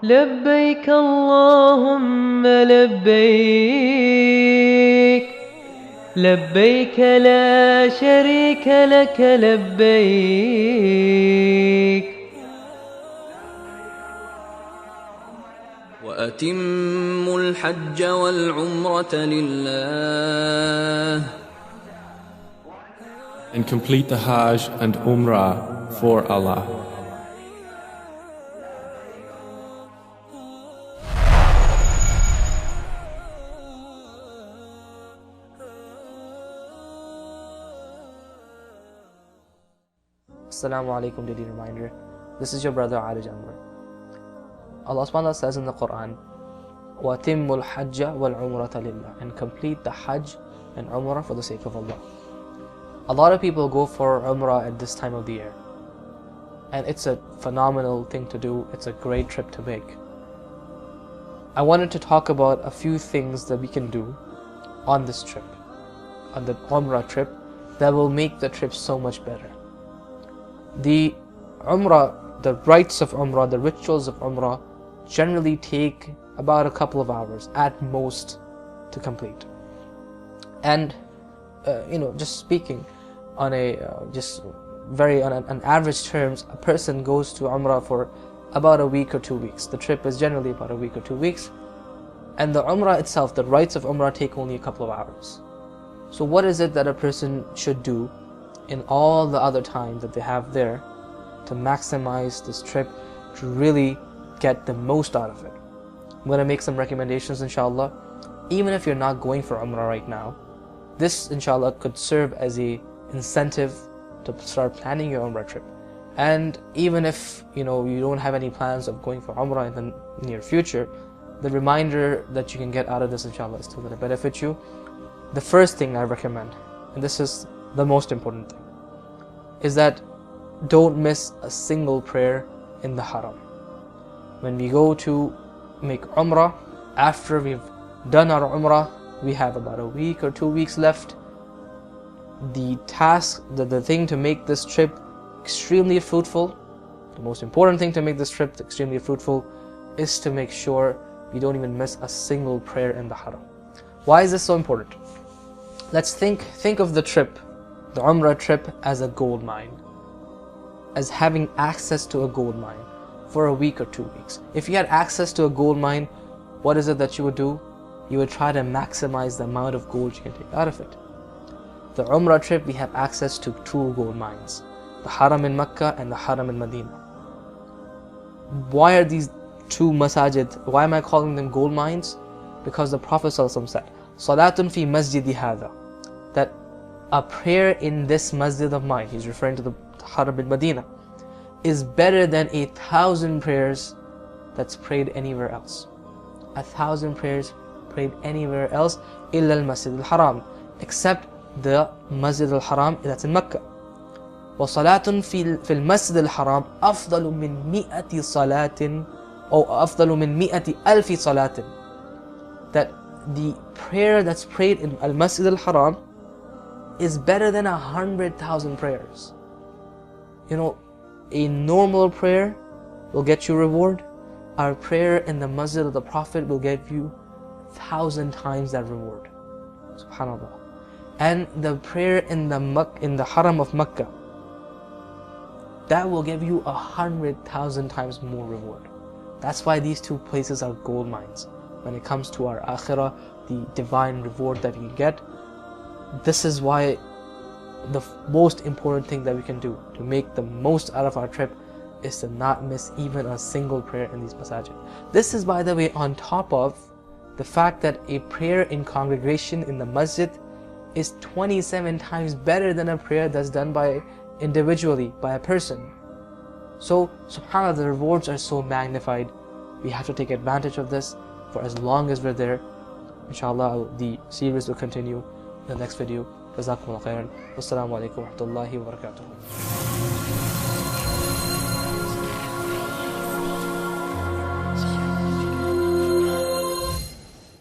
لبيك اللهم لبيك لبيك لا شريك لك لبيك وأتموا الحج والعمرة لله and complete the Hajj and Umrah for Allah. Assalamu alaikum, daily reminder. This is your brother Aarij Anwer. Allah subhanahu wa ta'ala says in the Quran, وَأَتِمُّ الْحَجَّ وَالْعُمْرَةَ لِلَّهِ, and complete the Hajj and Umrah for the sake of Allah. A lot of people go for Umrah at this time of the year, and it's a phenomenal thing to do. It's a great trip to make. I wanted to talk about a few things that we can do on this trip, on the Umrah trip, that will make the trip so much better. The Umrah, the rites of Umrah, the rituals of Umrah generally take about a couple of hours at most to complete. And just speaking on an average terms, a person goes to Umrah for about a week or 2 weeks. The trip is generally about a week or 2 weeks, and the Umrah itself, the rites of Umrah, take only a couple of hours. So what is it that a person should do in all the other time that they have there to maximize this trip, to really get the most out of it? I'm going to make some recommendations, inshallah. Even if you're not going for Umrah right now, this inshallah could serve as a incentive to start planning your Umrah trip. And even if you don't have any plans of going for Umrah in the near future, the reminder that you can get out of this inshallah is still going to benefit you. The first thing I recommend, and this is the most important thing, is that don't miss a single prayer in the Haram. When we go to make Umrah, after we've done our Umrah, we have about a week or 2 weeks left. The task, the thing to make this trip extremely fruitful, the most important thing to make this trip extremely fruitful, is to make sure we don't even miss a single prayer in the Haram. Why is this so important? Let's think of the trip, the Umrah trip, as a gold mine, as having access to a gold mine for a week or 2 weeks. If you had access to a gold mine, what is it that you would do? You would try to maximize the amount of gold you can take out of it. The Umrah trip, we have access to 2 gold mines, the Haram in Mecca and the Haram in Medina. Why are these 2 masajid, why am I calling them gold mines? Because the Prophet ﷺ said, Salatun fi masjidi hadha, that a prayer in this masjid of mine, he's referring to the Haram in Medina, is better than 1,000 prayers that's prayed anywhere else. 1,000 prayers prayed anywhere else, illa al-Masjid al-Haram, except the Masjid al-Haram that's in Mecca. وَصَلَاتٌ فِي الْمَسْجِدِ الْحَرَامِ أَفْضَلُ مِنْ مِئَةِ صَلَاةٍ أو أَفْضَلُ مِنْ مِئَةِ أَلْفِ صَلَاةٍ, that the prayer that's prayed in al-Masjid al-Haram is better than 100,000 prayers. A normal prayer will get you reward. Our prayer in the Masjid of the Prophet will give you 1,000 times that reward. Subhanallah. And the prayer in the Haram of Mecca, that will give you 100,000 times more reward. That's why these 2 places are gold mines. When it comes to our akhirah, the divine reward that we get, this is why the most important thing that we can do to make the most out of our trip is to not miss even a single prayer in these masajid. This is, by the way, on top of the fact that a prayer in congregation in the masjid is 27 times better than a prayer that's done individually by a person. So, subhanAllah, the rewards are so magnified. We have to take advantage of this for as long as we're there. Inshallah, the series will continue in the next video. Jazakumullah khairan. Wassalamu alaikum wa rahmatullahi wa barakatuh.